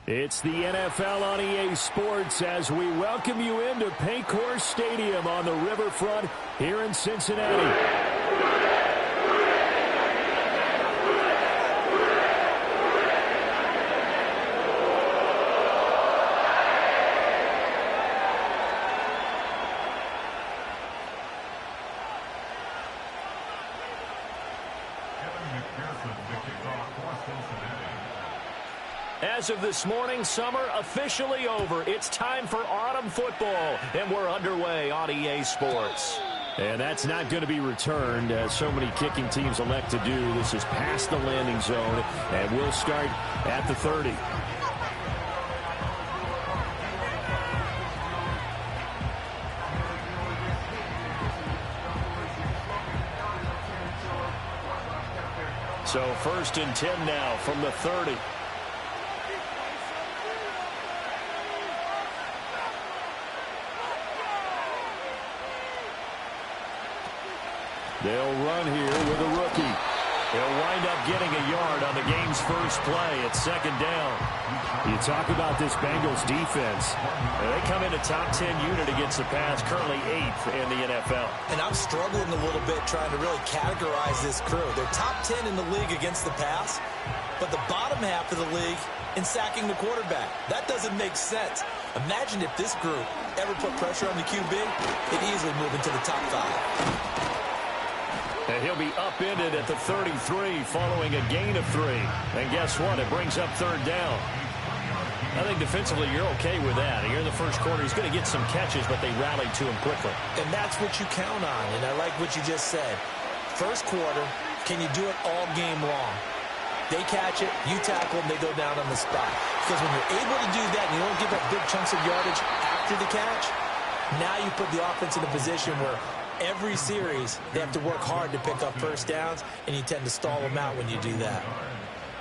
It's the NFL on EA Sports as we welcome you into Paycor Stadium on the riverfront here in Cincinnati. As of this morning, summer officially over. It's time for autumn football, and we're underway on EA Sports. And that's not going to be returned, as so many kicking teams elect to do. This is past the landing zone, and we'll start at the 30. So 1st and 10 now from the 30. They'll run here with a rookie. He'll wind up getting a yard on the game's first play at 2nd down. You talk about this Bengals defense. They come into top 10 unit against the pass, currently 8th in the NFL. And I'm struggling a little bit trying to really categorize this crew. They're top 10 in the league against the pass, but the bottom half of the league in sacking the quarterback. That doesn't make sense. Imagine if this group ever put pressure on the QB, they'd easily move into the top 5. And he'll be upended at the 33 following a gain of 3. And guess what? It brings up 3rd down. I think defensively you're okay with that. Here in the first quarter, he's going to get some catches, but they rallied to him quickly. And that's what you count on, and I like what you just said. First quarter, can you do it all game long? They catch it, you tackle them, they go down on the spot. Because when you're able to do that and you don't give up big chunks of yardage after the catch, now you put the offense in a position where every series, they have to work hard to pick up first downs, and you tend to stall them out when you do that.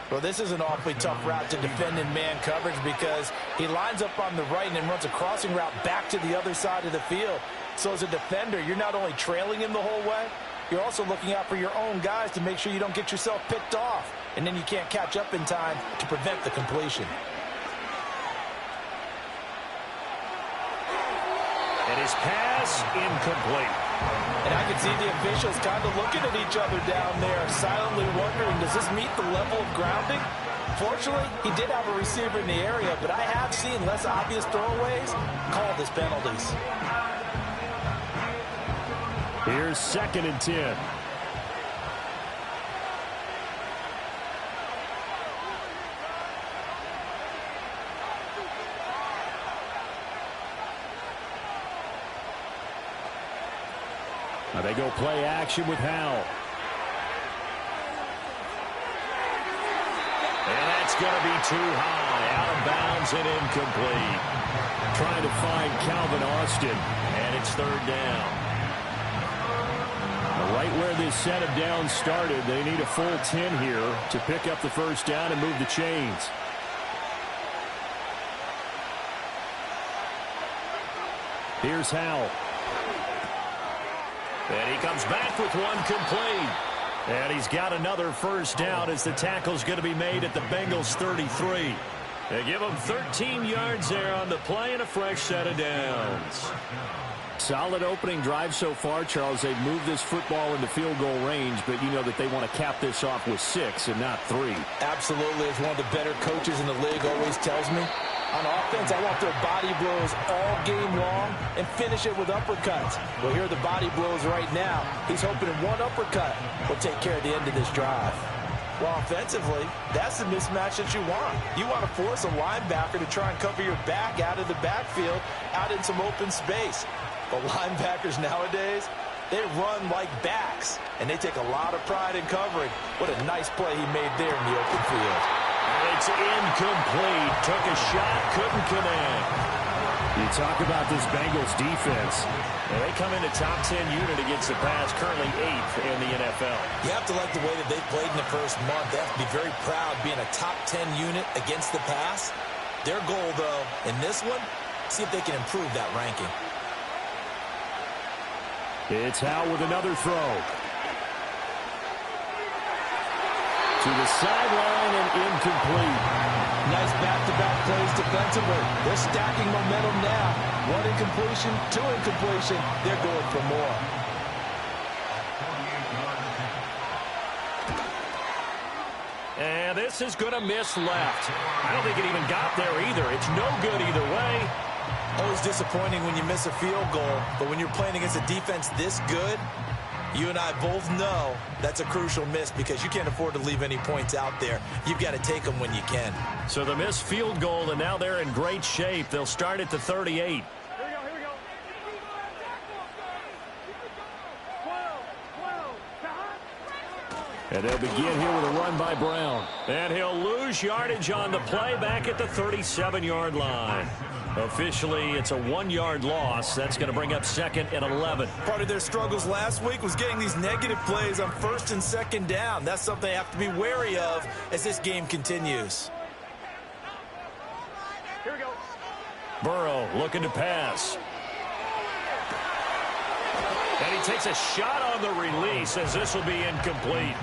Well, this is an awfully tough route to defend in man coverage because he lines up on the right and then runs a crossing route back to the other side of the field. So as a defender, you're not only trailing him the whole way, you're also looking out for your own guys to make sure you don't get yourself picked off, and then you can't catch up in time to prevent the completion. And his pass incomplete. And I can see the officials kind of looking at each other down there, silently wondering, does this meet the level of grounding? Fortunately, he did have a receiver in the area, but I have seen less obvious throwaways called as penalties. Here's 2nd and 10. Now they go play action with Howell. And that's going to be too high. Out of bounds and incomplete. Trying to find Calvin Austin. And it's 3rd down. Right where this set of downs started, they need a full 10 here to pick up the first down and move the chains. Here's Howell. And he comes back with one complete. And he's got another first down as the tackle's going to be made at the Bengals 33. They give him 13 yards there on the play and a fresh set of downs. Solid opening drive so far, Charles. They've moved this football into field goal range, but you know that they want to cap this off with 6 and not 3. Absolutely. As one of the better coaches in the league always tells me, on offense, I want their body blows all game long and finish it with uppercuts. Well, here are the body blows right now. He's hoping one uppercut will take care of the end of this drive. Well, offensively, that's the mismatch that you want. You want to force a linebacker to try and cover your back out of the backfield, out in some open space. But linebackers nowadays, they run like backs, and they take a lot of pride in covering. What a nice play he made there in the open field. It's incomplete. Took a shot, couldn't connect. You talk about this Bengals defense. And they come into top 10 unit against the pass, currently 8th in the NFL. You have to like the way that they played in the first month. They have to be very proud being a top 10 unit against the pass. Their goal, though, in this one, see if they can improve that ranking. It's Howell with another throw. To the sideline and incomplete. Nice back-to-back plays defensively. They're stacking momentum now. One incompletion, two incompletion. They're going for more. And this is going to miss left. I don't think it even got there either. It's no good either way. Always disappointing when you miss a field goal, but when you're playing against a defense this good, you and I both know that's a crucial miss because you can't afford to leave any points out there. You've got to take them when you can. So the missed field goal, and now they're in great shape. They'll start at the 38. And they'll begin here with a run by Brown. And he'll lose yardage on the play back at the 37-yard line. Officially, it's a 1-yard loss. That's going to bring up 2nd and 11. Part of their struggles last week was getting these negative plays on 1st and 2nd down. That's something they have to be wary of as this game continues. Here we go. Burrow looking to pass. And he takes a shot on the release as this will be incomplete.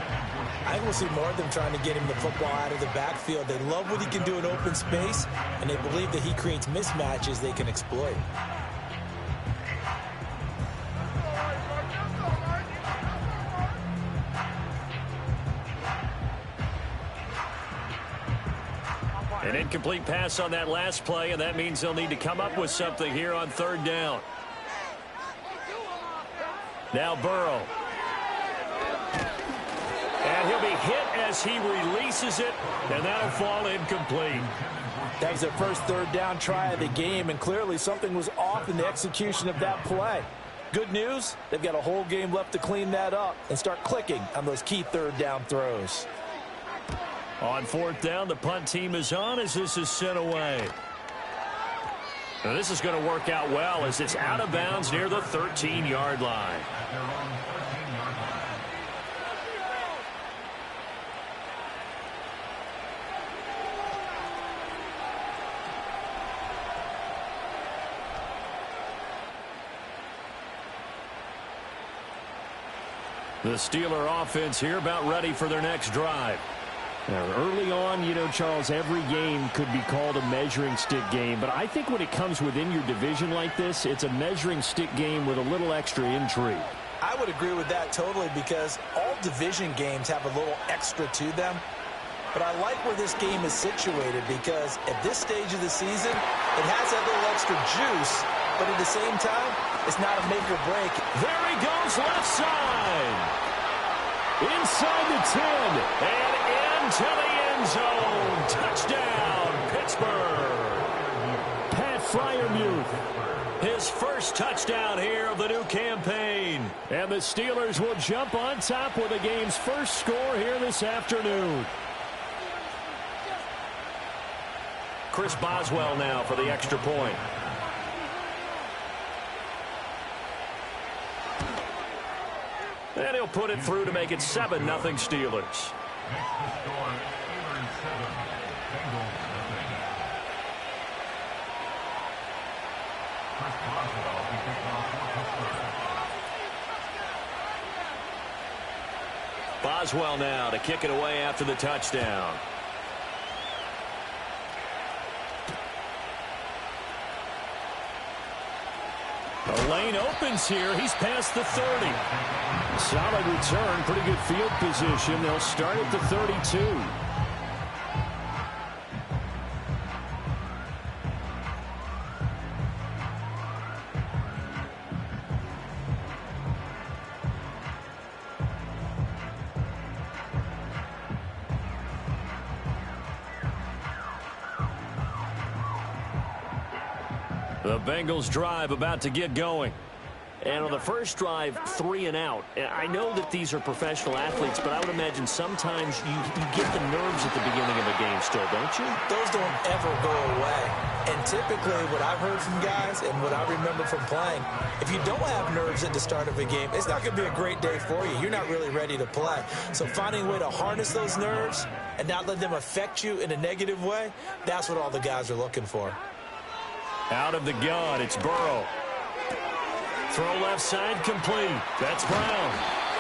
I think we'll see more of them trying to get him the football out of the backfield. They love what he can do in open space, and they believe that he creates mismatches they can exploit. An incomplete pass on that last play, and that means they'll need to come up with something here on 3rd down. Now Burrow. And he'll be hit as he releases it, and that'll fall incomplete. That was their first 3rd down try of the game, and clearly something was off in the execution of that play. Good news, they've got a whole game left to clean that up and start clicking on those key 3rd down throws. On 4th down, the punt team is on as this is sent away. Now this is going to work out well as it's out of bounds near the 13-yard line. The Steeler offense here about ready for their next drive. Now, early on, you know, Charles, every game could be called a measuring stick game. But I think when it comes within your division like this, it's a measuring stick game with a little extra intrigue. I would agree with that totally because all division games have a little extra to them. But I like where this game is situated because at this stage of the season, it has that little extra juice. But at the same time, it's not a make or break. There he goes left side. Inside the 10 and into the end zone. Touchdown, Pittsburgh. Pat Freiermuth. His first touchdown here of the new campaign. And the Steelers will jump on top with the game's first score here this afternoon. Chris Boswell now for the extra point. And he'll put it through to make it 7-0 Steelers. Boswell now to kick it away after the touchdown. The lane opens here. He's past the 30. Solid return, pretty good field position. They'll start at the 32. The Bengals drive about to get going. And on the first drive, 3 and out. I know that these are professional athletes, but I would imagine sometimes you get the nerves at the beginning of a game still, don't you? Those don't ever go away. And typically what I've heard from guys and what I remember from playing, if you don't have nerves at the start of a game, it's not going to be a great day for you. You're not really ready to play. So finding a way to harness those nerves and not let them affect you in a negative way, that's what all the guys are looking for. Out of the gun, it's Burrow. Throw left side complete. That's Brown.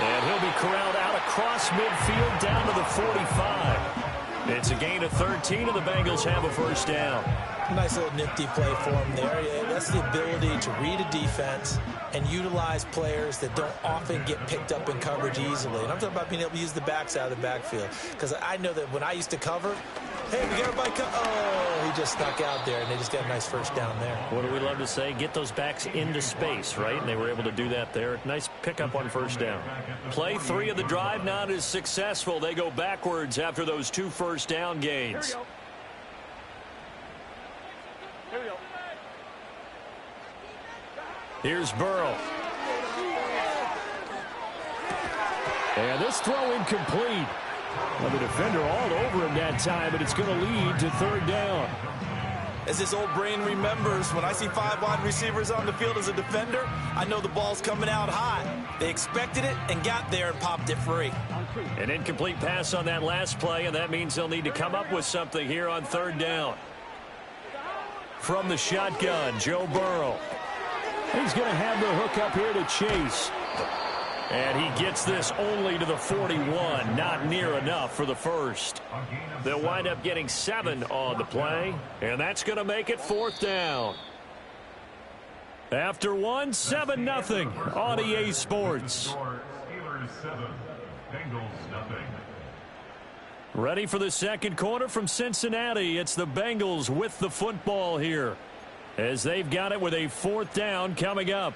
And he'll be corralled out across midfield down to the 45. It's a gain of 13, and the Bengals have a first down. Nice little nifty play for him there. Yeah, that's the ability to read a defense and utilize players that don't often get picked up in coverage easily. And I'm talking about being able to use the backs out of the backfield. Because I know that when I used to cover, hey, we got everybody oh, he just stuck out there, and they just got a nice first down there. What do we love to say? Get those backs into space, right? And they were able to do that there. Nice pickup on first down. Play 3 of the drive not as successful. They go backwards after those 2 first down gains. Here's Burrow. And this throw incomplete. Well, the defender all over him that time, but it's going to lead to third down. As this old brain remembers, when I see 5 wide receivers on the field as a defender, I know the ball's coming out hot. They expected it and got there and popped it free. An incomplete pass on that last play, and that means they'll need to come up with something here on third down. From the shotgun, Joe Burrow. He's going to have the hook up here to Chase. And he gets this only to the 41. Not near enough for the first. They'll wind up getting 7 on the play. And that's going to make it fourth down. After 1, 7-0 on EA Sports. Ready for the second quarter from Cincinnati. It's the Bengals with the football here, as they've got it with a fourth down coming up.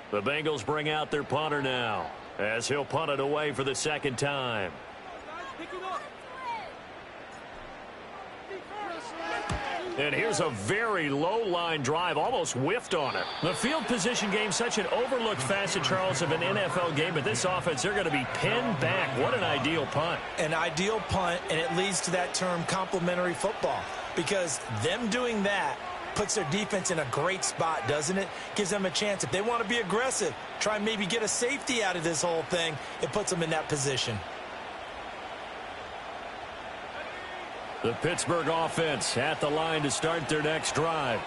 The Bengals bring out their punter now, as he'll punt it away for the second time. And here's a very low-line drive, almost whiffed on it. The field position game, such an overlooked facet, Charles, of an NFL game, but this offense, they're going to be pinned back. What an ideal punt. An ideal punt, and it leads to that term complementary football, because them doing that puts their defense in a great spot, doesn't it? Gives them a chance. If they want to be aggressive, try and maybe get a safety out of this whole thing, it puts them in that position. The Pittsburgh offense at the line to start their next drive.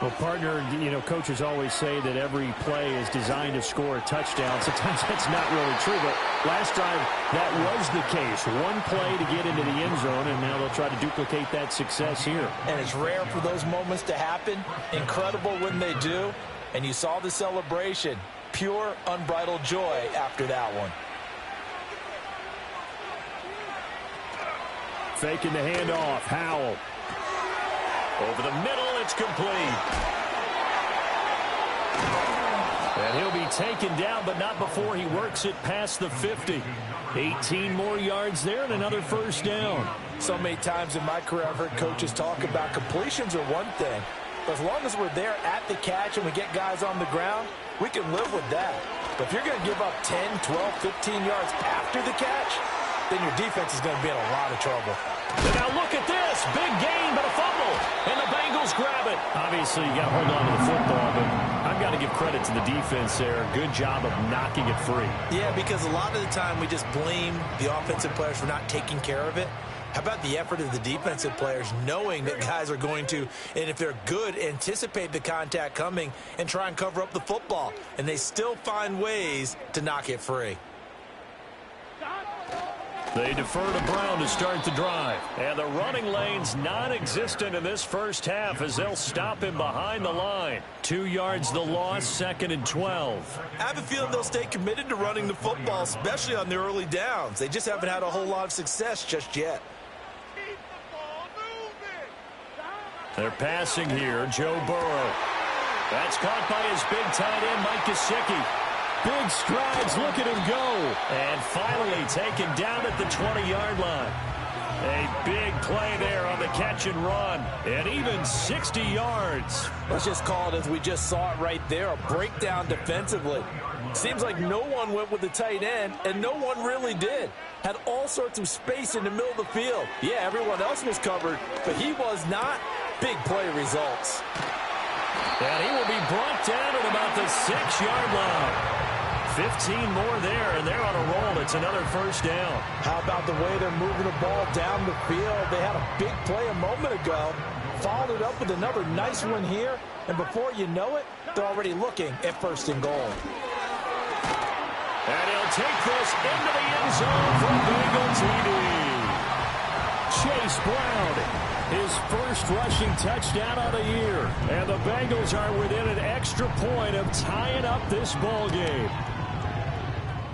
Well, partner, coaches always say that every play is designed to score a touchdown. Sometimes that's not really true, but last drive, that was the case. One play to get into the end zone, and now they'll try to duplicate that success here. And it's rare for those moments to happen. Incredible when they do. And you saw the celebration. Pure, unbridled joy after that one. Faking the handoff. Howell. Over the middle, it's complete. And he'll be taken down, but not before he works it past the 50. 18 more yards there and another first down. So many times in my career, I've heard coaches talk about completions are one thing. But as long as we're there at the catch and we get guys on the ground, we can live with that. But if you're going to give up 10, 12, 15 yards after the catch, then your defense is going to be in a lot of trouble. And now look at this. Big gain, but a fumble. And the Bengals grab it. Obviously, you got to hold on to the football, but I've got to give credit to the defense there. Good job of knocking it free. Yeah, because a lot of the time we just blame the offensive players for not taking care of it. How about the effort of the defensive players knowing that guys are going to, and if they're good, anticipate the contact coming and try and cover up the football. And they still find ways to knock it free. They defer to Brown to start the drive. And the running lane's non-existent in this first half as they'll stop him behind the line. 2 yards the loss, 2nd and 12. I have a feeling they'll stay committed to running the football, especially on the early downs. They just haven't had a whole lot of success just yet. They're passing here, Joe Burrow. That's caught by his big tight end, Mike Gesicki. Big strides, look at him go. And finally taken down at the 20-yard line. A big play there on the catch and run. And even 60 yards. Let's just call it as we just saw it right there, a breakdown defensively. Seems like no one went with the tight end, and no one really did. Had all sorts of space in the middle of the field. Yeah, everyone else was covered, but he was not. Big play results. And he will be brought down at about the 6-yard line. 15 more there, and they're on a roll. It's another first down. How about the way they're moving the ball down the field? They had a big play a moment ago. followed it up with another nice one here, and before you know it, they're already looking at 1st and goal. And he'll take this into the end zone for Bengal TD. Chase Brown, his first rushing touchdown of the year. And the Bengals are within an extra point of tying up this ball game.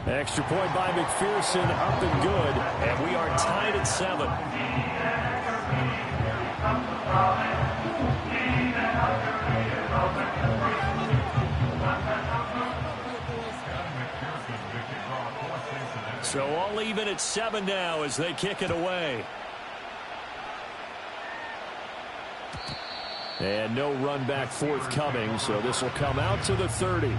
Extra point by McPherson, up and good. And we are tied at 7. So all even at 7 now as they kick it away. And no run back forthcoming, so this will come out to the 30.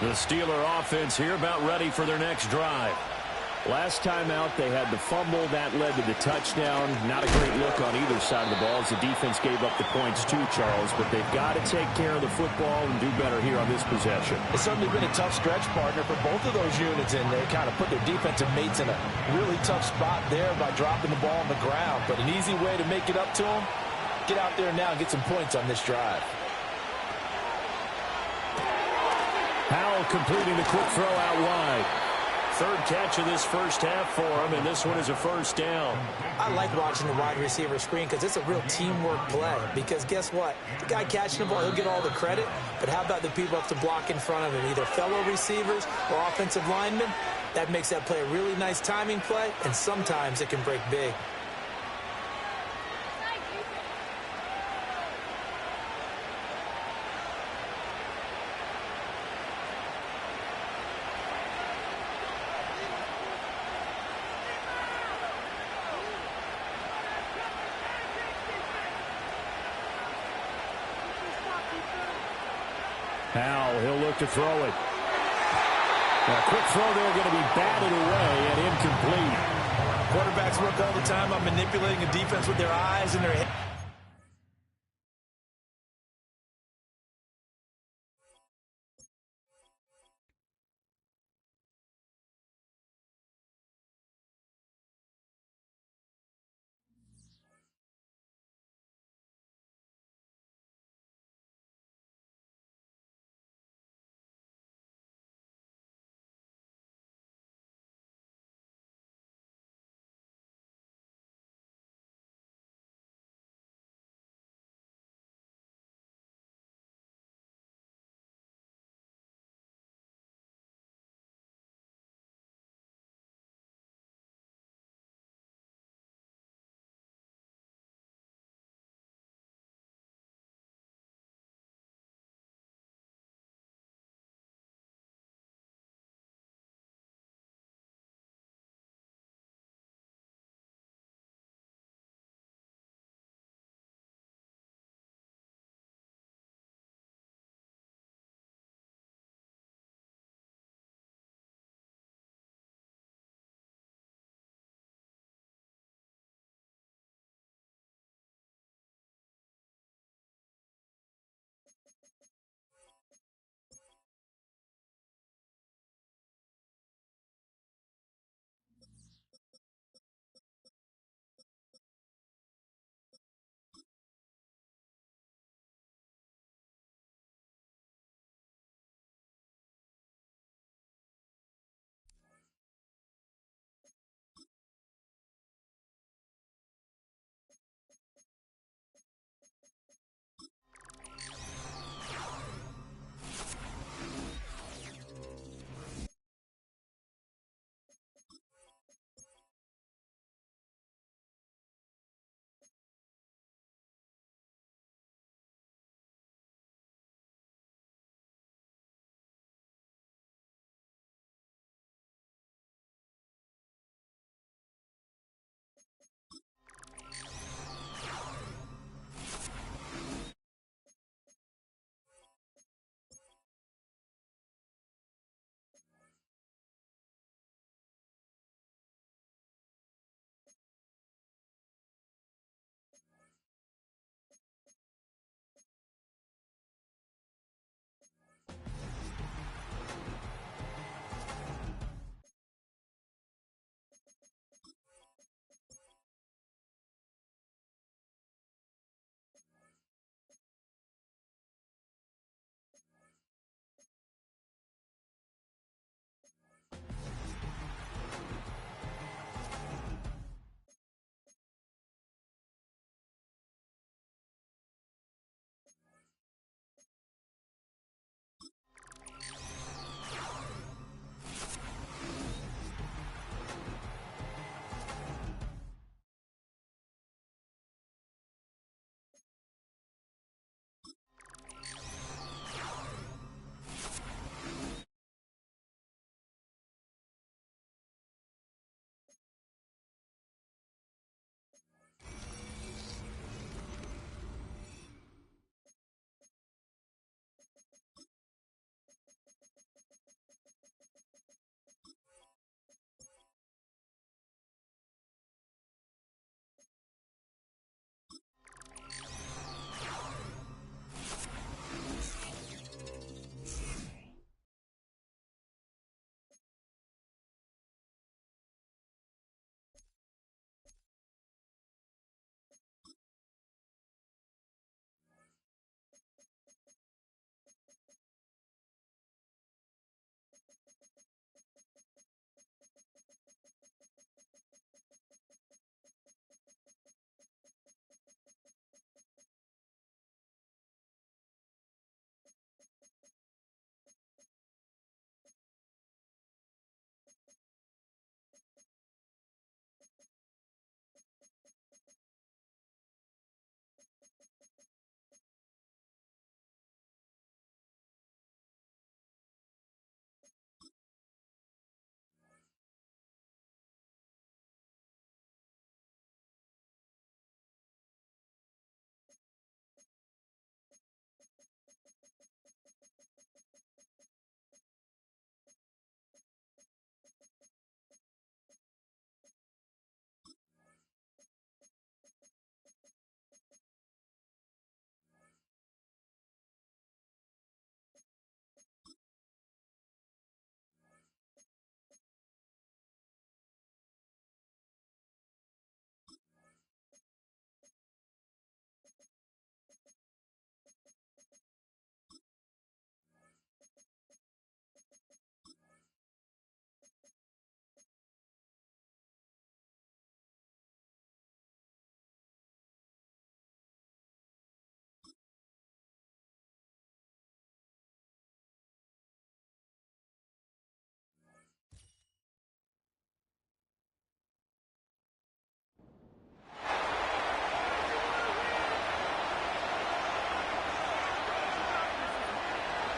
The Steeler offense here about ready for their next drive. Last time out, they had the fumble. That led to the touchdown. Not a great look on either side of the ball as the defense gave up the points too, Charles. But they've got to take care of the football and do better here on this possession. It's certainly been a tough stretch, partner, for both of those units, and they kind of put their defensive mates in a really tough spot there by dropping the ball on the ground. But an easy way to make it up to them, get out there now and get some points on this drive. Howell completing the quick throw out wide. 3rd catch of this first half for him, and this one is a 1st down. I like watching the wide receiver screen because it's a real teamwork play. Because guess what? The guy catching the ball, he'll get all the credit. But how about the people up to block in front of him, either fellow receivers or offensive linemen? That makes that play a really nice timing play, and sometimes it can break big. Howell, he'll look to throw it. A quick throw there going to be batted away and incomplete. Quarterbacks work all the time on manipulating a defense with their eyes and their head.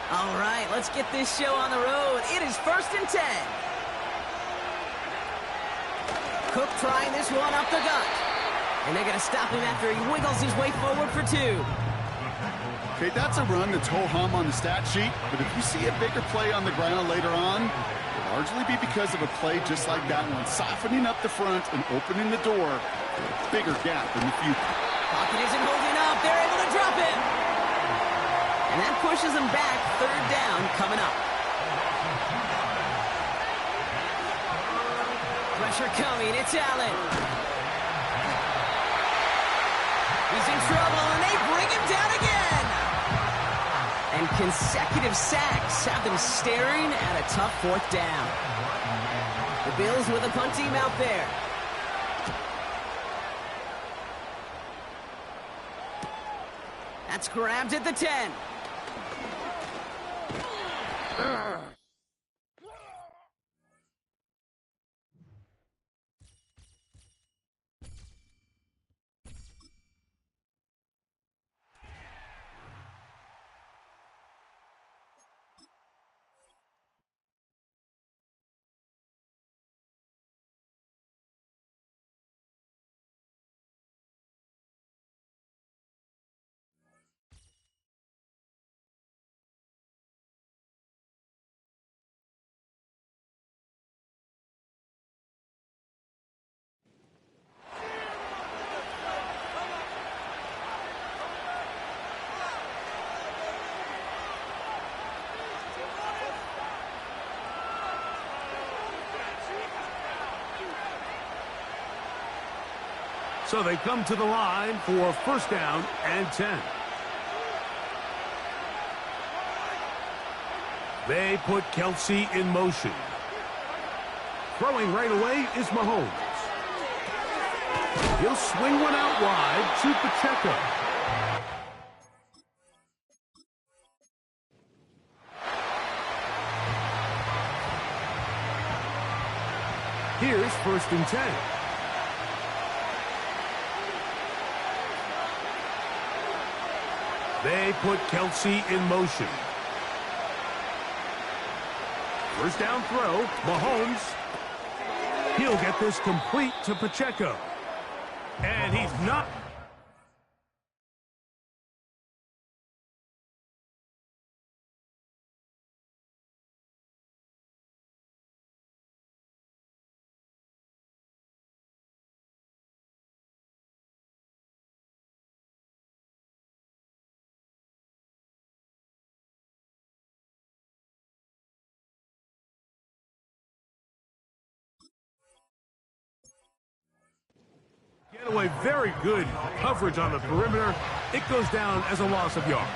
All right, let's get this show on the road. It is 1st and 10. Cook trying this one up the gut. And they're going to stop him after he wiggles his way forward for 2. Okay, that's a run that's ho-hum on the stat sheet, but if you see a bigger play on the ground later on, it'll largely be because of a play just like that one, softening up the front and opening the door for a bigger gap in the future. Pocket isn't holding up. They're able to drop him. And that pushes him back. 3rd down coming up. Pressure coming. It's Allen. He's in trouble, and they bring him down again. And consecutive sacks have them staring at a tough 4th down. The Bills with a punt team out there. That's grabbed at the 10. So they come to the line for 1st down and 10. They put Kelsey in motion. Throwing right away is Mahomes. He'll swing one out wide to Pacheco. Here's 1st and 10. They put Kelsey in motion. 1st down throw, Mahomes. He'll get this complete to Pacheco. And he's not. Getaway, very good coverage on the perimeter. It goes down as a loss of yards.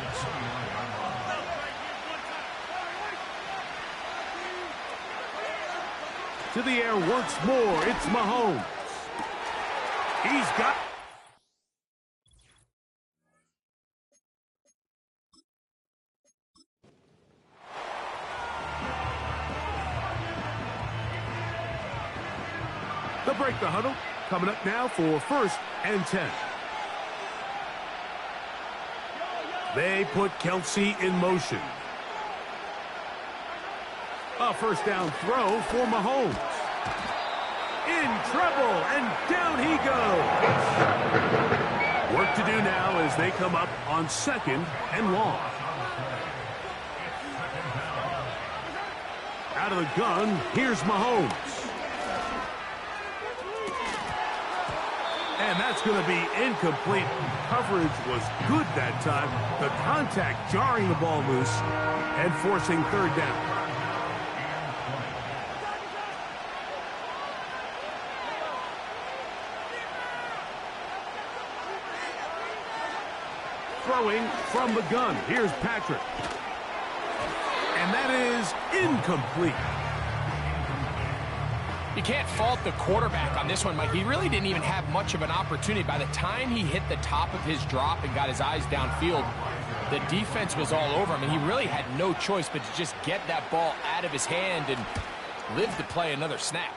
To the air once more, it's Mahomes. He's got... They'll break the huddle. Coming up now for 1st and 10. They put Kelsey in motion. A 1st down throw for Mahomes. In trouble, and down he goes. Work to do now as they come up on 2nd and long. Out of the gun, here's Mahomes. And that's going to be incomplete. Coverage was good that time. The contact jarring the ball loose and forcing 3rd down. Throwing from the gun. Here's Patrick. And that is incomplete. You can't fault the quarterback on this one, Mike. He really didn't even have much of an opportunity. By the time he hit the top of his drop and got his eyes downfield, the defense was all over him, and he really had no choice but to just get that ball out of his hand and live to play another snap.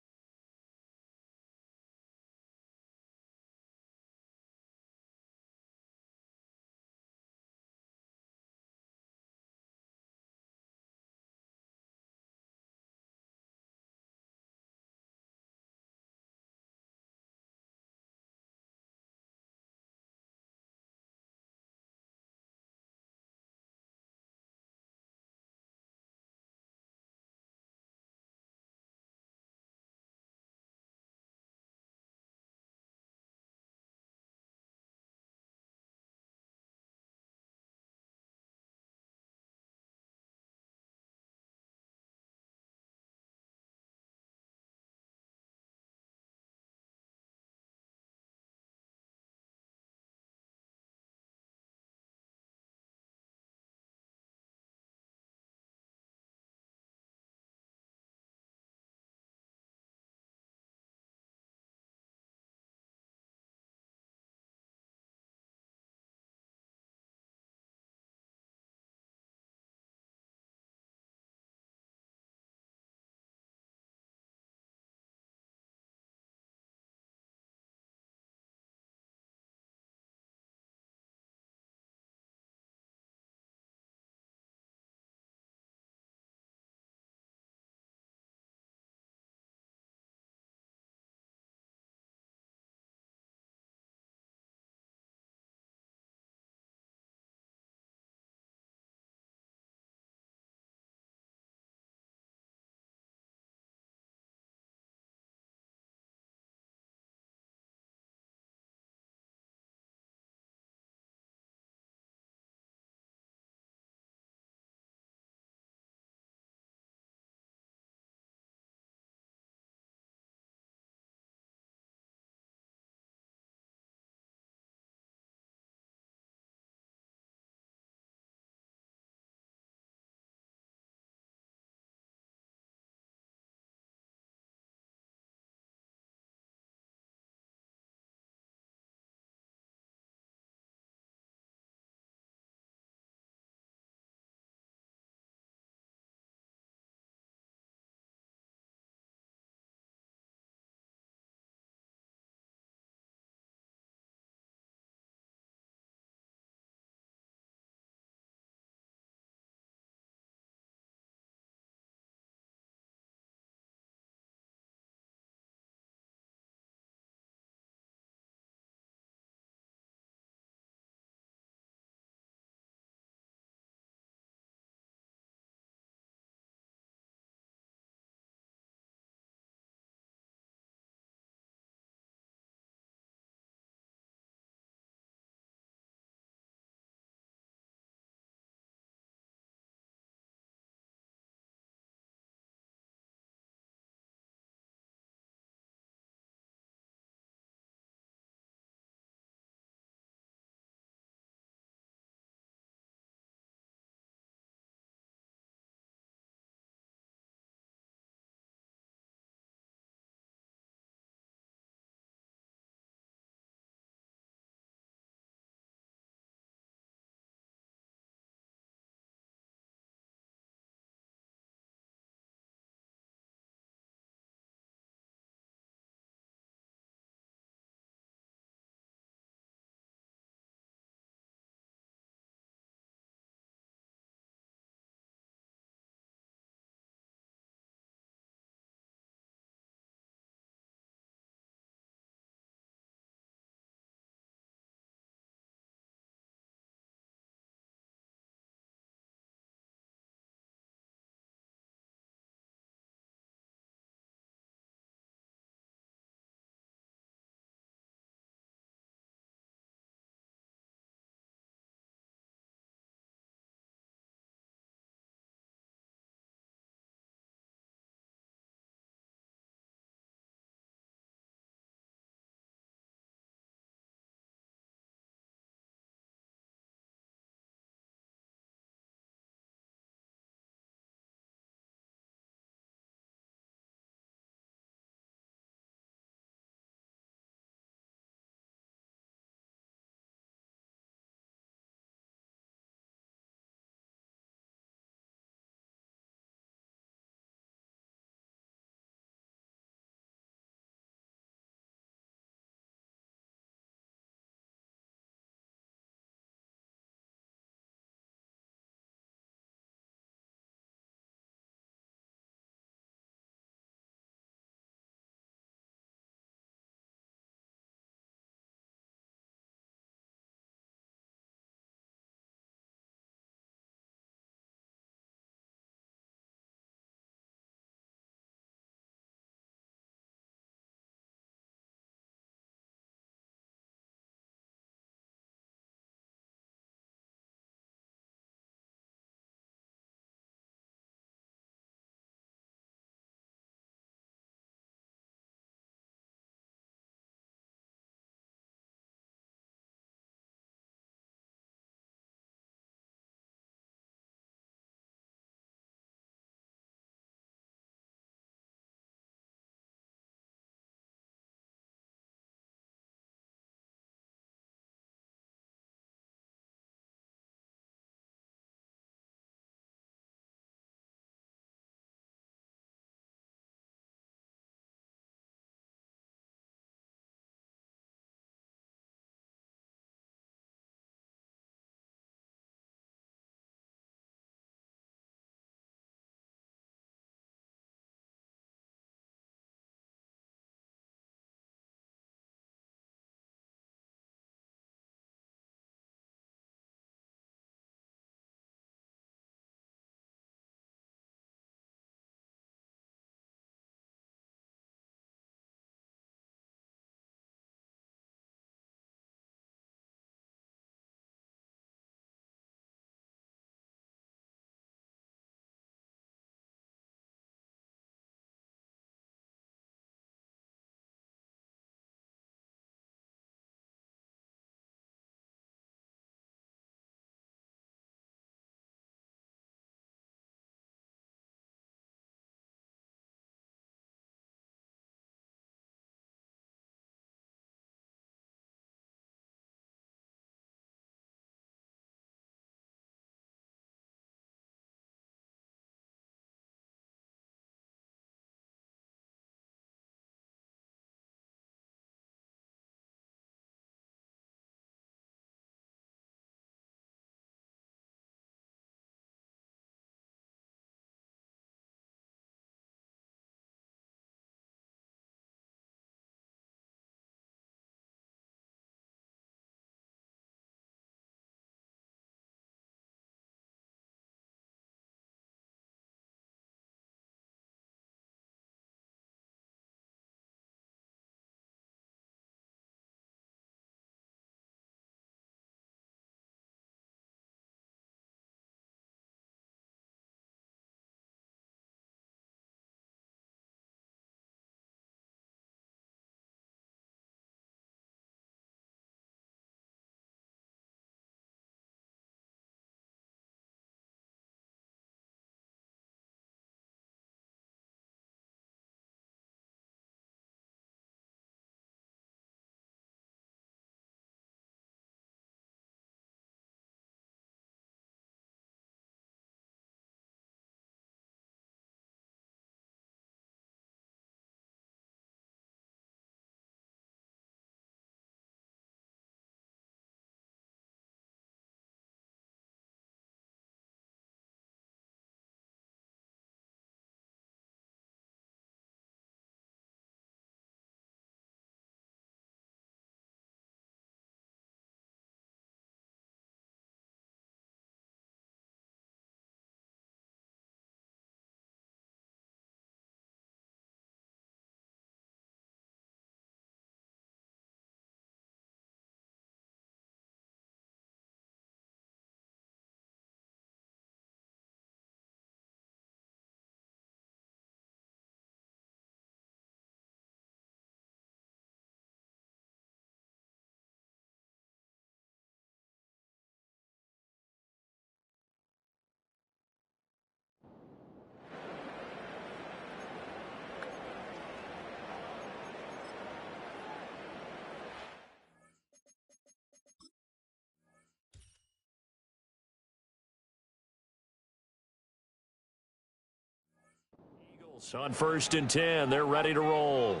So on 1st and 10, they're ready to roll.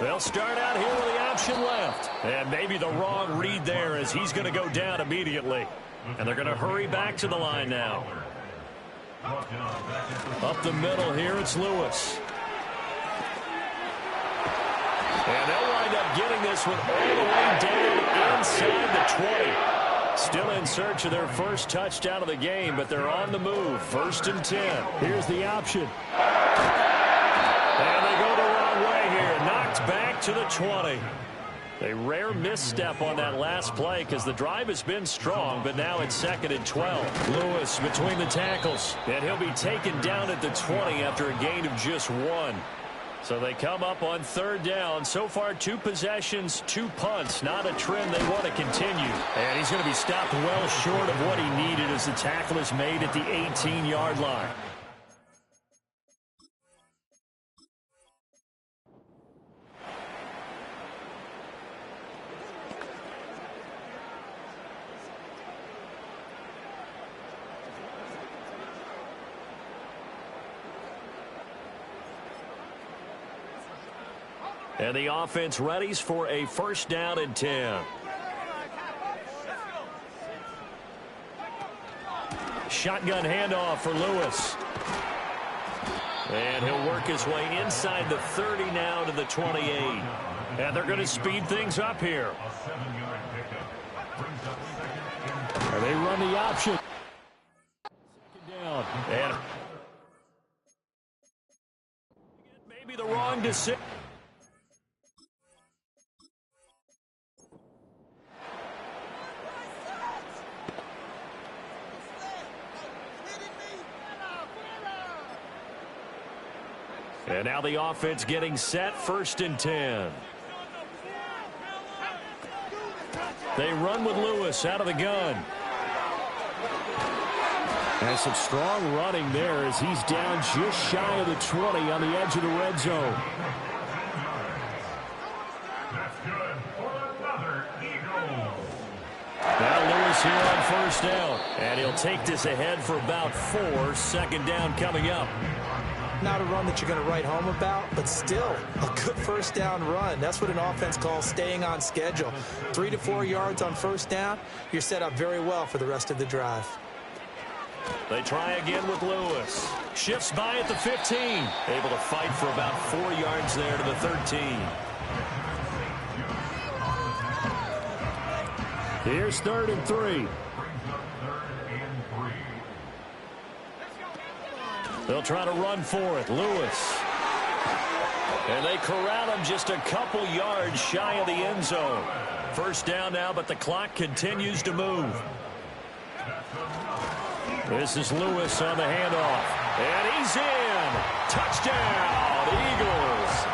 They'll start out here with the option left. And maybe the wrong read there as he's going to go down immediately. And they're going to hurry back to the line now. Up the middle here, it's Lewis. And they'll wind up getting this one all the way down inside the 20. Still in search of their first touchdown of the game, but they're on the move. 1st and 10. Here's the option. And they go the wrong way here. Knocked back to the 20. A rare misstep on that last play because the drive has been strong, but now it's 2nd and 12. Lewis between the tackles, and he'll be taken down at the 20 after a gain of just 1. So they come up on 3rd down. So far, 2 possessions, 2 punts. Not a trend they want to continue. And he's going to be stopped well short of what he needed as the tackle is made at the 18-yard line. And the offense readies for a 1st down and 10. Shotgun handoff for Lewis. And he'll work his way inside the 30 now to the 28. And they're going to speed things up here. And they run the option. 2nd down. And maybe the wrong decision. And now the offense getting set. 1st and 10. They run with Lewis out of the gun. And some strong running there as he's down just shy of the 20 on the edge of the red zone. Now Lewis here on 1st down. And he'll take this ahead for about 4. 2nd down coming up. Not a run that you're going to write home about, but still a good 1st down run. That's what an offense calls staying on schedule. 3 to 4 yards on 1st down. You're set up very well for the rest of the drive. They try again with Lewis. Shifts by at the 15. Able to fight for about 4 yards there to the 13. Here's 3rd and 3. They'll try to run for it. Lewis. And they corral him just a couple yards shy of the end zone. 1st down now, but the clock continues to move. This is Lewis on the handoff. And he's in. Touchdown, Eagles.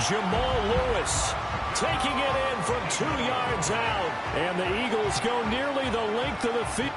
Jamal Lewis taking it in from 2 yards out. And the Eagles go nearly the length of the field.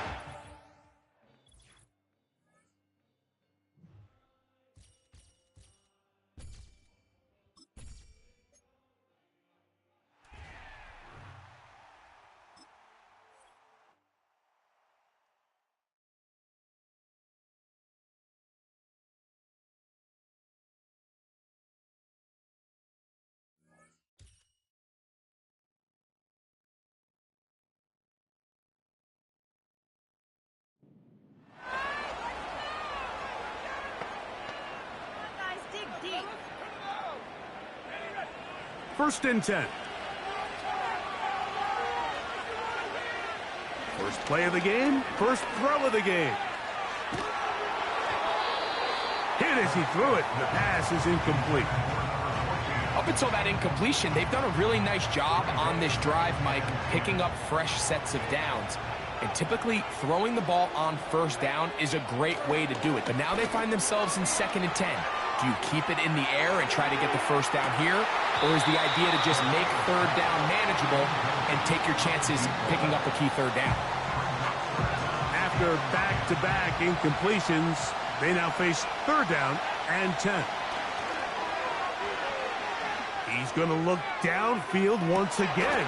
First and 10. First play of the game, first throw of the game. Hit as he threw it. The pass is incomplete. Up until that incompletion, they've done a really nice job on this drive, Mike, picking up fresh sets of downs. And typically, throwing the ball on 1st down is a great way to do it. But now they find themselves in 2nd and 10. Do you keep it in the air and try to get the 1st down here? Or is the idea to just make 3rd down manageable and take your chances picking up a key 3rd down? After back-to-back incompletions, they now face 3rd down and 10. He's going to look downfield once again.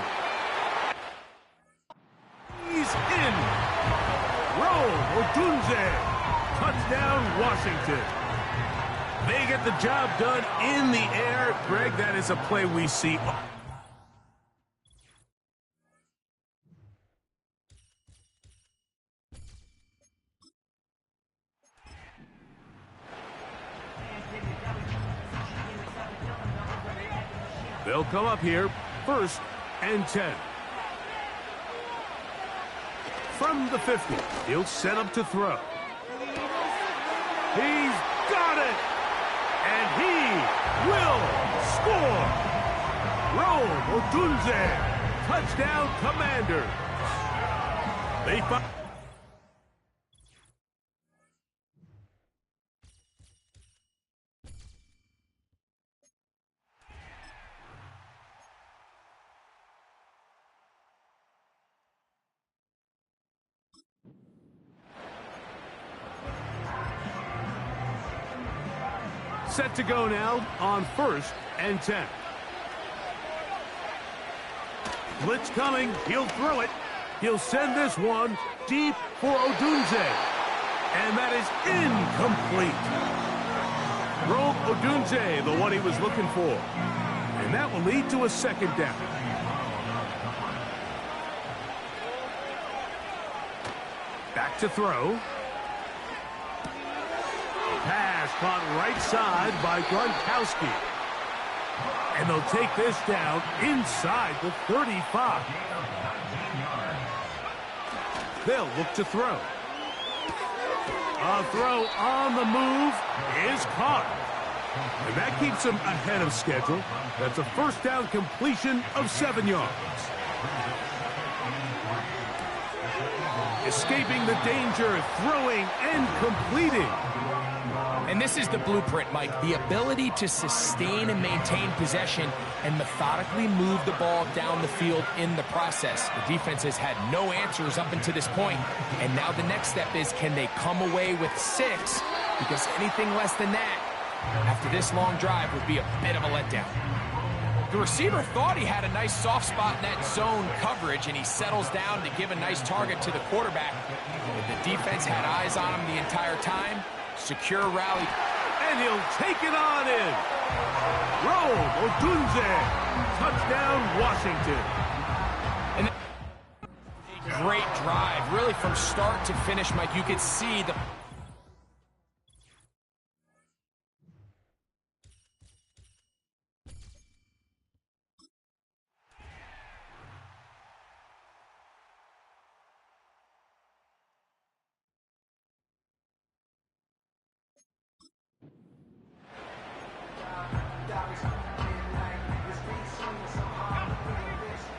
He's in. Roll Odunze. Touchdown, Washington. They get the job done in the air. Greg, that is a play we see. They'll come up here, 1st and 10. From the 50, he'll set up to throw. He's got it! And he will score! Rome Odunze, touchdown Commanders. They find set to go now on 1st and 10. Blitz coming. He'll throw it. He'll send this one deep for Odunze. And that is incomplete. Rome Odunze, the one he was looking for. And that will lead to a 2nd down. Back to throw. Pass caught right side by Gronkowski. And they'll take this down inside the 35. They'll look to throw. A throw on the move is caught. And that keeps them ahead of schedule. That's a 1st down completion of 7 yards. Escaping the danger, throwing and completing. And this is the blueprint, Mike. The ability to sustain and maintain possession and methodically move the ball down the field in the process. The defense has had no answers up until this point. And now the next step is, can they come away with 6? Because anything less than that, after this long drive, would be a bit of a letdown. The receiver thought he had a nice soft spot in that zone coverage, and he settles down to give a nice target to the quarterback. But the defense had eyes on him the entire time. Secure rally. And he'll take it on in. Rome Odunze. Touchdown, Washington. And a great drive. Really from start to finish, Mike. You could see the...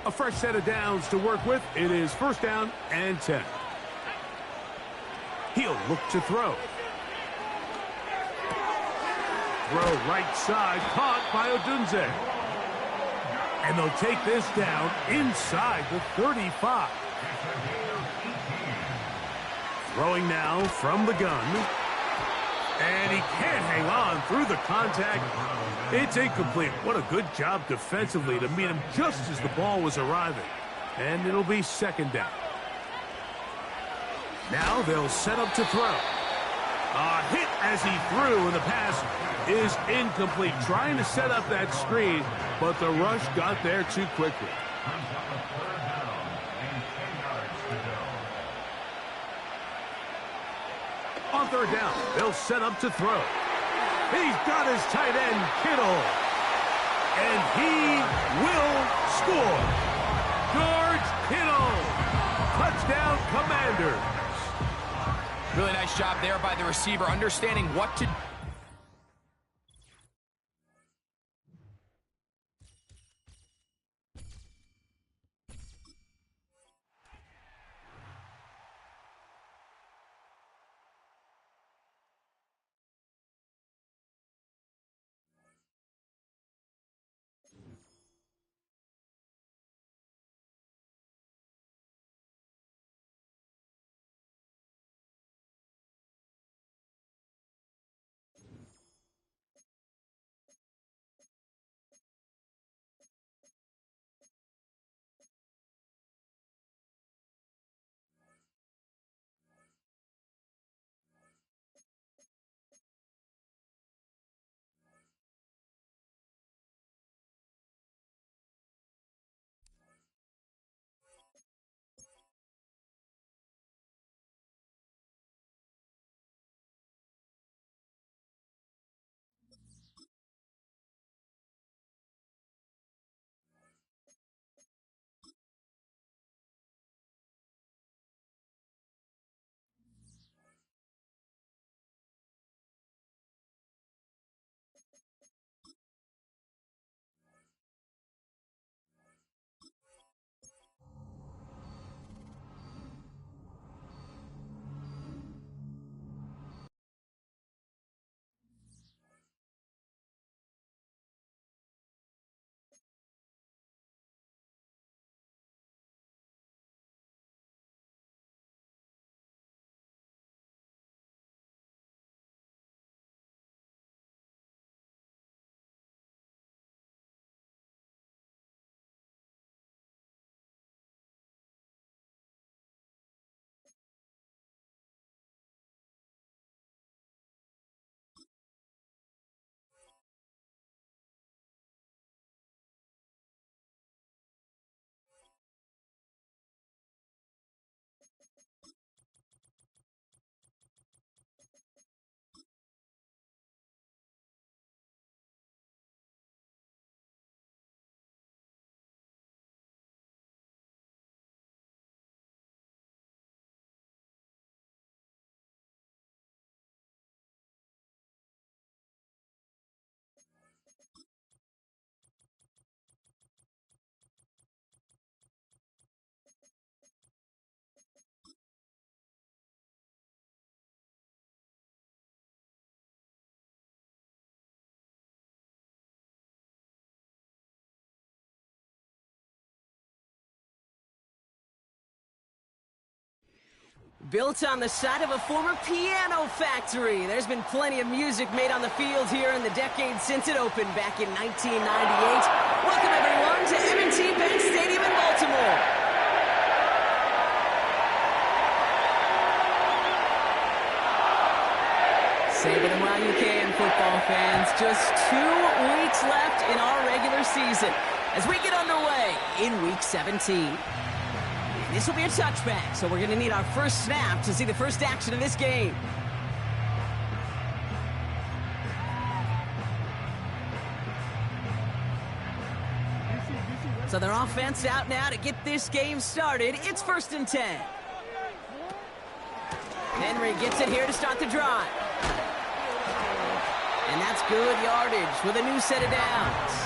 A fresh set of downs to work with. It is 1st down and 10. He'll look to throw. Throw right side, caught by Odunze. And they'll take this down inside the 35. Throwing now from the gun. And he can't hang on through the contact. It's incomplete. What a good job defensively to meet him just as the ball was arriving. And it'll be 2nd down. Now they'll set up to throw. A hit as he threw, and the pass is incomplete. Trying to set up that screen, but the rush got there too quickly. On 3rd down, they'll set up to throw. He's got his tight end, Kittle. And he will score. George Kittle. Touchdown, Commanders. Really nice job there by the receiver, understanding what to do. Built on the site of a former piano factory, there's been plenty of music made on the field here in the decade since it opened back in 1998. Welcome, everyone, to M&T Bank Stadium in Baltimore. Save it while you can, football fans. Just 2 weeks left in our regular season as we get underway in Week 17. This will be a touchback, so we're going to need our first snap to see the first action of this game. So their offense out now to get this game started. It's 1st and 10. Henry gets it here to start the drive. And that's good yardage with a new set of downs.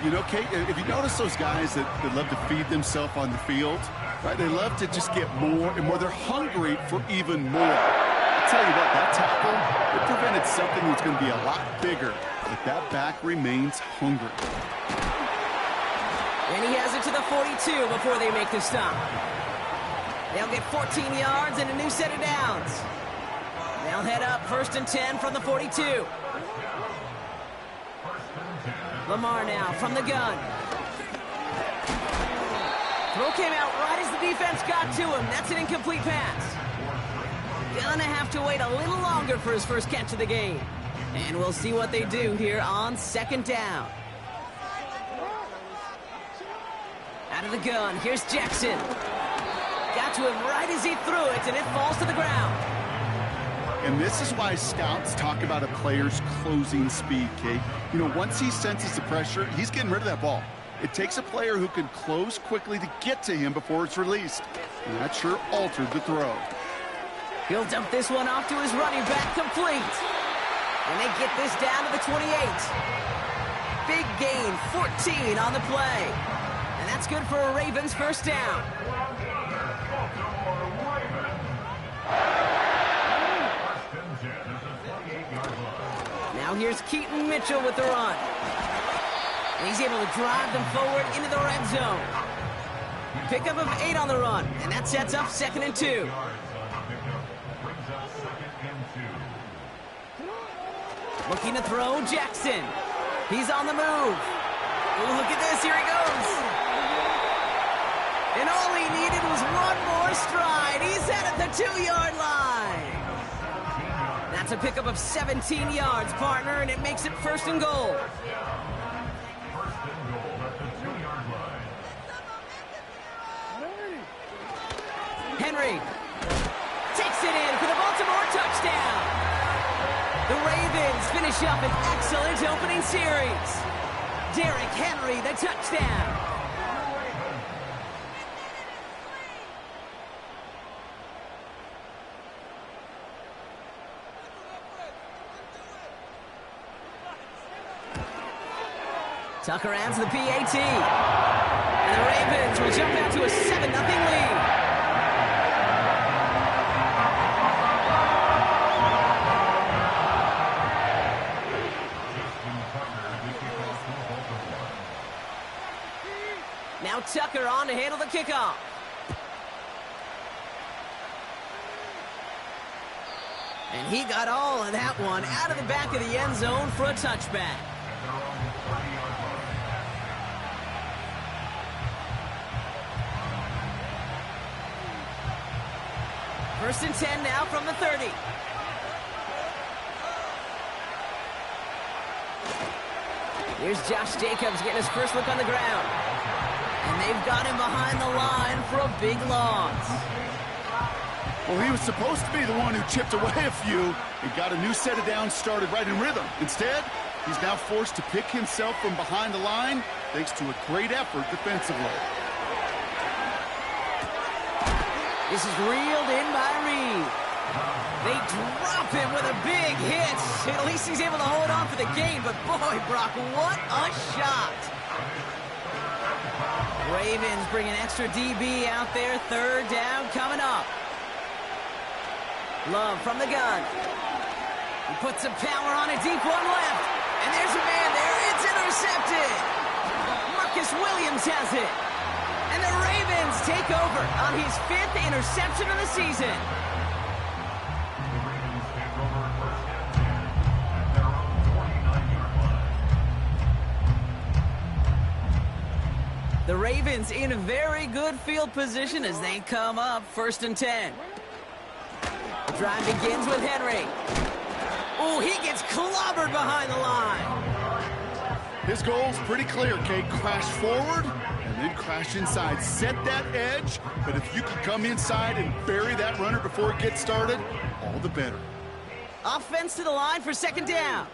You know, Kate, if you notice those guys that love to feed themselves on the field, right? They love to just get more and more. They're hungry for even more. I'll tell you what, that tackle, it prevented something that's going to be a lot bigger. But that back remains hungry. And he has it to the 42 before they make the stop. They'll get 14 yards and a new set of downs. They'll head up 1st and 10 from the 42. Lamar now from the gun. Throw came out right as the defense got to him. That's an incomplete pass. Gonna have to wait a little longer for his first catch of the game. And we'll see what they do here on 2nd down. Out of the gun, here's Jackson. Got to him right as he threw it, and it falls to the ground. And this is why scouts talk about a player's closing speed, Kate. You know, once he senses the pressure, he's getting rid of that ball. It takes a player who can close quickly to get to him before it's released. And that sure altered the throw. He'll dump this one off to his running back, complete. And they get this down to the 28. Big gain, 14 on the play. And that's good for a Ravens first down. Now here's Keaton Mitchell with the run. And he's able to drive them forward into the red zone. Pickup of 8 on the run, and that sets up 2nd and 2. Looking to throw, Jackson. He's on the move. Ooh, look at this, here he goes. And all he needed was one more stride. He's at the 2-yard line. That's a pickup of 17 yards, partner, and it makes it 1st and goal. Henry takes it in for the Baltimore touchdown. The Ravens finish up an excellent opening series. Derrick Henry, the touchdown. Tucker adds the PAT. And the Ravens will jump out to a 7-0 lead. Now Tucker on to handle the kickoff. And he got all of that one out of the back of the end zone for a touchback. First and 10 now from the 30. Here's Josh Jacobs getting his first look on the ground. And they've got him behind the line for a big loss. Well, he was supposed to be the one who chipped away a few and got a new set of downs started right in rhythm. Instead, he's now forced to pick himself from behind the line thanks to a great effort defensively. This is reeled in by Reed. They drop him with a big hit. At least he's able to hold on for the gain, but boy, Brock, what a shot. Ravens bring an extra DB out there. 3rd down coming up. Love from the gun. He puts some power on a deep one left. And there's a man there. It's intercepted. Marcus Williams has it. And the Ravens take over on his 5th interception of the season. The Ravens in a very good field position as they come up 1st and 10. The drive begins with Henry. Oh, he gets clobbered behind the line. His goal's pretty clear, Kate. Crash forward and then crash inside. Set that edge, but if you can come inside and bury that runner before it gets started, all the better. Offense to the line for 2nd down.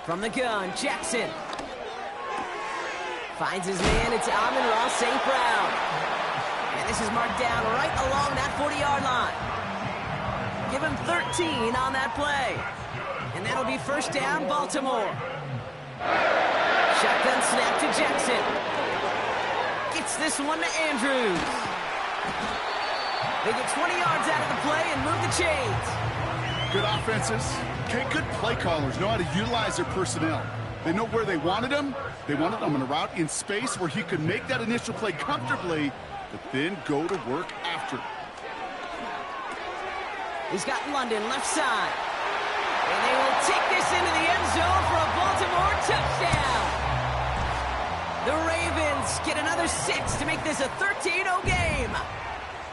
From the gun, Jackson. Finds his man, it's Amon-Ra St. Brown. And this is marked down right along that 40-yard line. Give him 13 on that play. And that'll be 1st down, Baltimore. Shotgun snap to Jackson. Gets this one to Andrews. They get 20 yards out of the play and move the chains. Good offenses. Okay, good play callers know how to utilize their personnel. They know where they wanted him. They wanted him on a route in space where he could make that initial play comfortably, but then go to work after. He's got London left side. And they will take this into the end zone for a Baltimore touchdown. The Ravens get another 6 to make this a 13-0 game.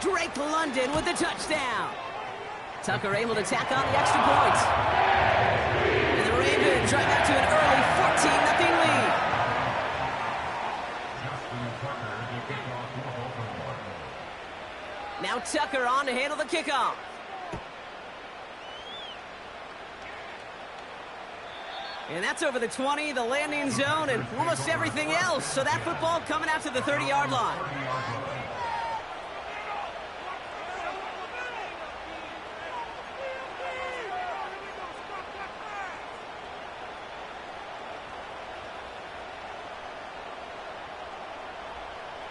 Drake London with the touchdown. Tucker able to tack on the extra points. And the Ravens drive out to an early 14-0 lead. Now Tucker on to handle the kickoff. And that's over the 20, the landing zone, and almost everything else. So that football coming out to the 30-yard line.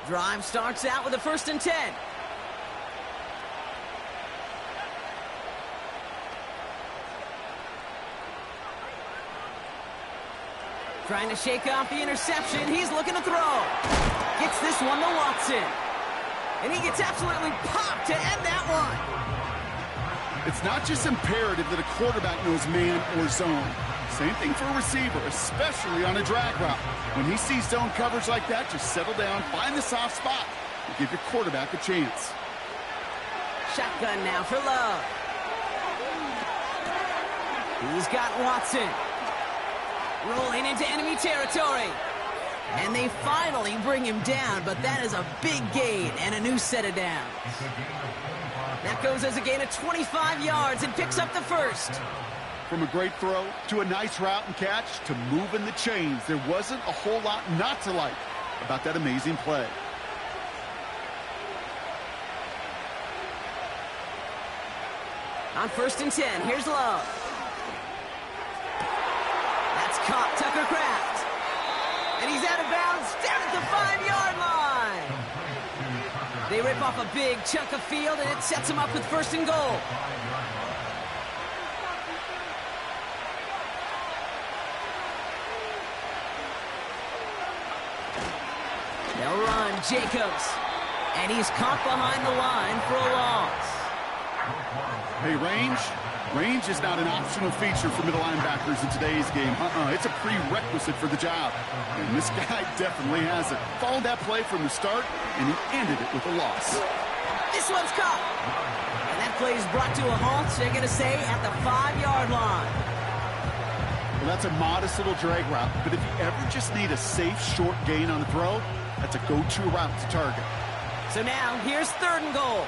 Drive starts out with a 1st and 10. Trying to shake off the interception. He's looking to throw. Gets this one to Watson. And he gets absolutely popped to end that one. It's not just imperative that a quarterback knows man or zone. Same thing for a receiver, especially on a drag route. When he sees zone coverage like that, just settle down, find the soft spot, and give your quarterback a chance. Shotgun now for Love. He's got Watson. Rolling into enemy territory. And they finally bring him down, but that is a big gain and a new set of downs. That goes as a gain of 25 yards and picks up the 1st. From a great throw to a nice route and catch to moving the chains, there wasn't a whole lot not to like about that amazing play. On 1st and 10, here's Love. That's caught Tucker Kraft. And he's out of bounds down at the 5-yard line. They rip off a big chunk of field, and it sets them up with 1st and goal. They'll run Jacobs. And he's caught behind the line for a loss. Hey, range is not an optional feature for middle linebackers in today's game. It's a prerequisite for the job. And this guy definitely has it. Followed that play from the start, and he ended it with a loss. This one's caught. And that play is brought to a halt, they're going to say, at the 5-yard line. Well, that's a modest little drag route, but if you ever just need a safe, short gain on the throw, that's a go-to route to target. So now, here's 3rd and goal.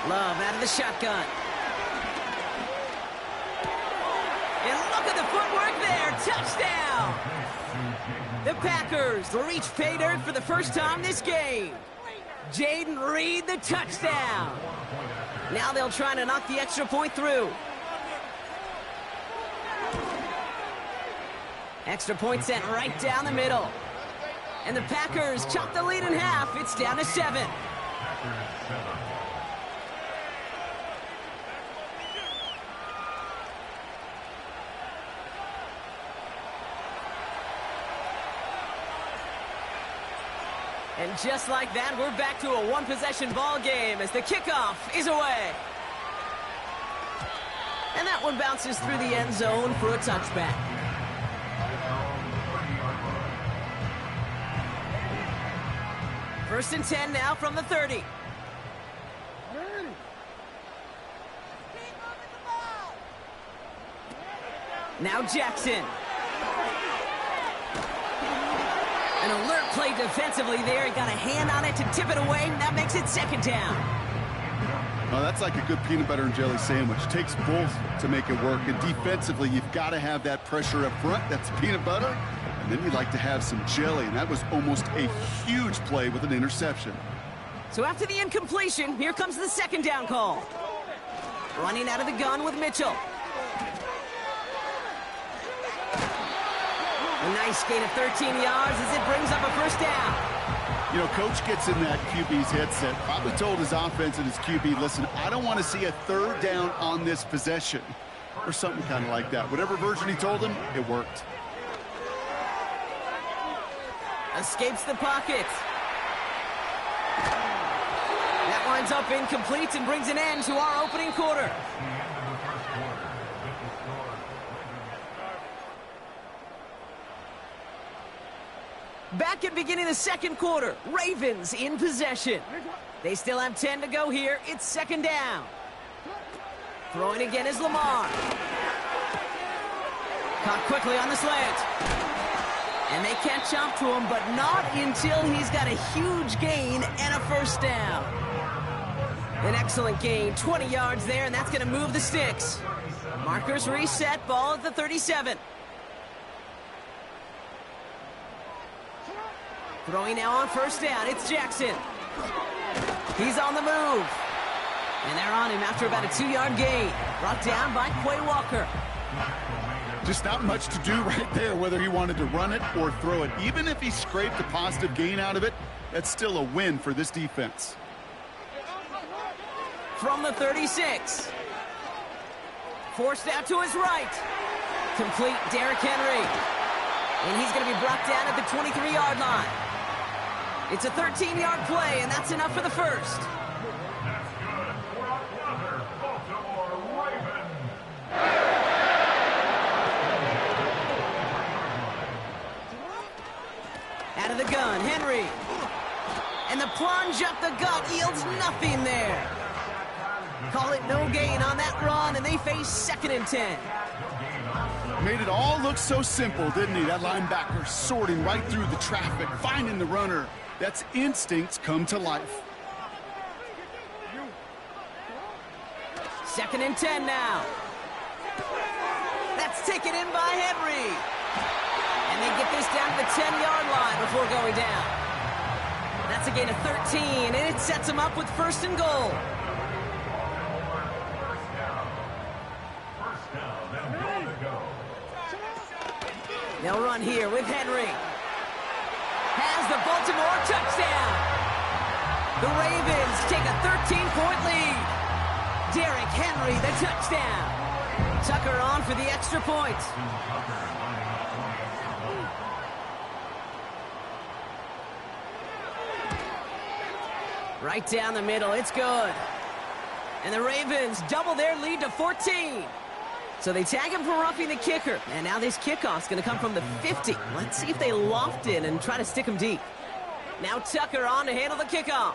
Love out of the shotgun. And look at the footwork there. Touchdown! The Packers will reach pay dirt for the first time this game. Jaden Reed, the touchdown. Now they'll try to knock the extra point through. Extra point sent right down the middle. And the Packers chop the lead in half. It's down to 7. And just like that, we're back to a one-possession ball game as the kickoff is away. And that one bounces through the end zone for a touchback. First and 10 now from the 30. Now Jackson. An alert play defensively there. He got a hand on it to tip it away. That makes it second down. Oh, that's like a good peanut butter and jelly sandwich. It takes both to make it work. And defensively, you've got to have that pressure up front. That's peanut butter. And then you'd like to have some jelly. And that was almost a huge play with an interception. So after the incompletion, here comes the second down call. Running out of the gun with Mitchell. A nice gain of 13 yards as it brings up a first down. You know, coach gets in that QB's headset, probably told his offense and his QB, listen, I don't want to see a third down on this possession. Or something kind of like that. Whatever version he told him, it worked. Escapes the pocket. That winds up incomplete and brings an end to our opening quarter. Back at beginning of the second quarter, Ravens in possession. They still have 10 to go here. It's second down. Throwing again is Lamar. Caught quickly on the slant. And they catch up to him, but not until he's got a huge gain and a first down. An excellent gain, 20 yards there, and that's going to move the sticks. Markers reset, ball at the 37. Throwing now on first down, it's Jackson. He's on the move. And they're on him after about a 2-yard gain. Brought down by Quay Walker. Just not much to do right there, whether he wanted to run it or throw it. Even if he scraped a positive gain out of it, that's still a win for this defense. From the 36. Forced out to his right. Complete Derrick Henry. And he's going to be brought down at the 23-yard line. It's a 13-yard play, and that's enough for the first. Out of the gun, Henry. And the plunge up the gut yields nothing there. Call it no gain on that run, and they face second and 10. Made it all look so simple, didn't he? That linebacker sorting right through the traffic, finding the runner. That's instincts come to life. Second and 10 now. That's taken in by Henry. And they get this down to the 10-yard line before going down. That's a gain of 13, and it sets them up with first and goal. They'll run here with Henry. Has the Baltimore touchdown. The Ravens take a 13-point lead. Derrick Henry, the touchdown. Tucker on for the extra point. Right down the middle, it's good. And the Ravens double their lead to 14. So they tag him for roughing the kicker. And now this kickoff's going to come from the 50. Let's see if they loft it and try to stick him deep. Now Tucker on to handle the kickoff.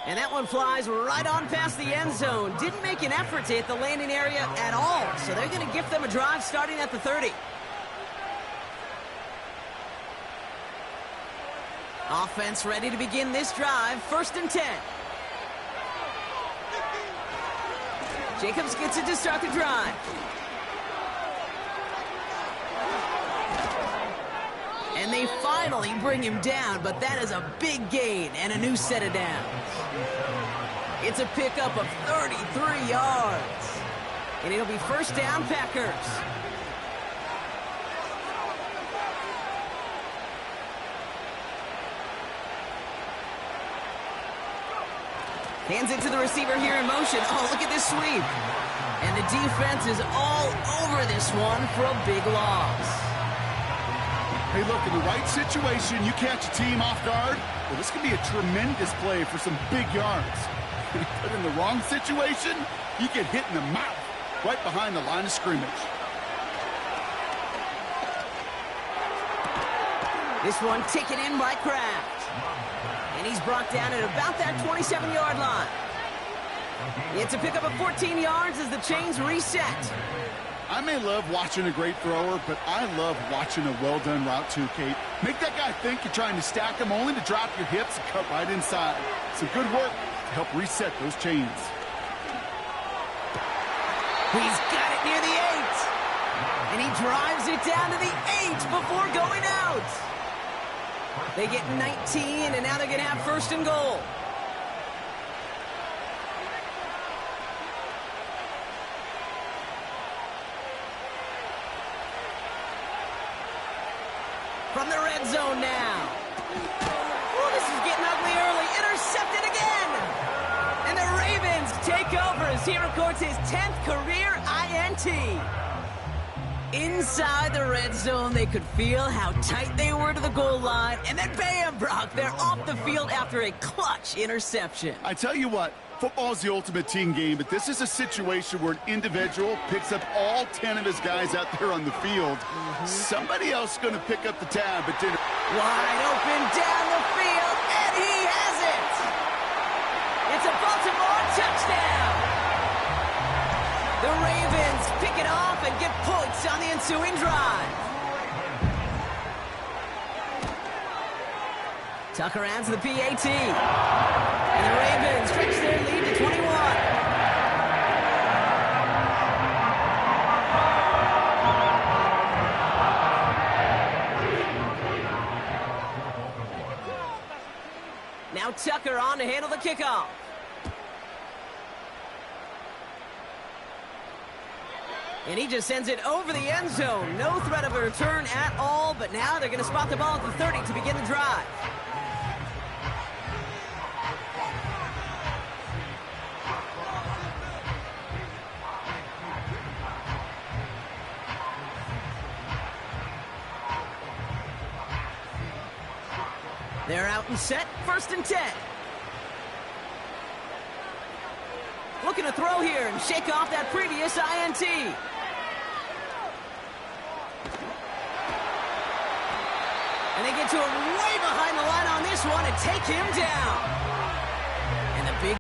And that one flies right on past the end zone. Didn't make an effort to hit the landing area at all. So they're going to gift them a drive starting at the 30. Offense ready to begin this drive. First and 10. Jacobs gets it to start the drive. And they finally bring him down, but that is a big gain and a new set of downs. It's a pickup of 33 yards. And it'll be first down, Packers. Hands it to the receiver here in motion. Oh, look at this sweep. And the defense is all over this one for a big loss. Hey, look, in the right situation, you catch a team off guard, well, this could be a tremendous play for some big yards. But in the wrong situation, you get hit in the mouth right behind the line of scrimmage. This one taken in by Kraft. And he's brought down at about that 27-yard line. It's a pickup of 14 yards as the chains reset. I may love watching a great thrower, but I love watching a well-done route too, Kate. Make that guy think you're trying to stack him only to drop your hips and cut right inside. Some good work to help reset those chains. He's got it near the 8. And he drives it down to the 8 before going out. They get 19, and now they're going to have first and goal. From the red zone now. Oh, this is getting ugly early. Intercepted again. And the Ravens take over as he records his 10th career INT. Inside the red zone, they could feel how tight they were to the goal line. And then bam, Brock, they're off the field after a clutch interception. I tell you what, football is the ultimate team game, but this is a situation where an individual picks up all 10 of his guys out there on the field. Somebody else is going to pick up the tab, but didn't. Wide open down the field, and he has it! It's a Baltimore touchdown! The Ravens pick it off and get points on the ensuing drive. Tucker adds the PAT. And the Ravens stretch their lead to 21. Now Tucker on to handle the kickoff. And he just sends it over the end zone. No threat of a return at all, but now they're going to spot the ball at the 30 to begin the drive. They're out and set, 1st and 10. Looking to throw here and shake off that previous INT. And they get to him way behind the line on this one and take him down.